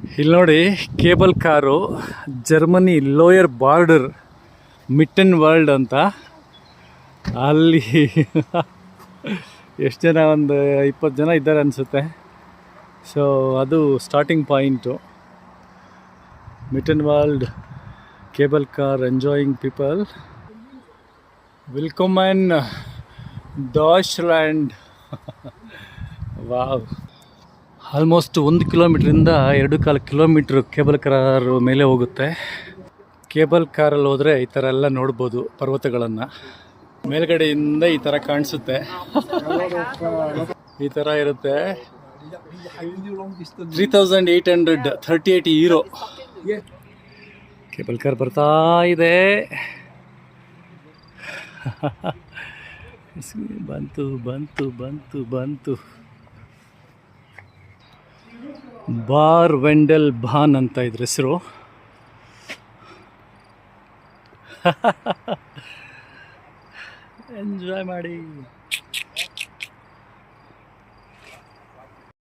ಇಲ್ಲಿ ನೋಡಿ cable car Germany lower border Mittenwald ಅಂತ. ಅಲ್ಲಿ ಎಷ್ಟು ಜನ, ಒಂದು 20 ಜನ ಇದ್ದಾರೆ ಅನಿಸುತ್ತೆ. ಸೊ ಅದು starting point. Mittenwald cable car enjoying people. ವಿಲ್ಕೊಮನ್ ಡಾಚ್ಲ್ಯಾಂಡ್. ವಾವ್. ಆಲ್ಮೋಸ್ಟ್ 1 ಕಿಲೋಮೀಟ್ರಿಂದ 2.25 ಕಿಲೋಮೀಟ್ರ್ ಕೇಬಲ್ ಕಾರ್ ಮೇಲೆ ಹೋಗುತ್ತೆ. ಕೇಬಲ್ ಕಾರಲ್ಲಿ ಹೋದರೆ ಈ ಥರ ಎಲ್ಲ ನೋಡ್ಬೋದು ಪರ್ವತಗಳನ್ನು. ಮೇಲ್ಗಡೆಯಿಂದ ಈ ಥರ ಕಾಣಿಸುತ್ತೆ, ಈ ಥರ ಇರುತ್ತೆ. 3838 ಯೂರೋ ಕೇಬಲ್ ಕಾರ್ ಬರ್ತಾ ಇದೆ. ಬಂತು ಬಂತು ಬಂತು ಬಂತು. ಬಾರ್ ವೆಂಡೆಲ್ ಬಾನ್ ಅಂತ ಇದ್ರ ಹೆಸರು. ಎಂಜಾಯ್ ಮಾಡಿ.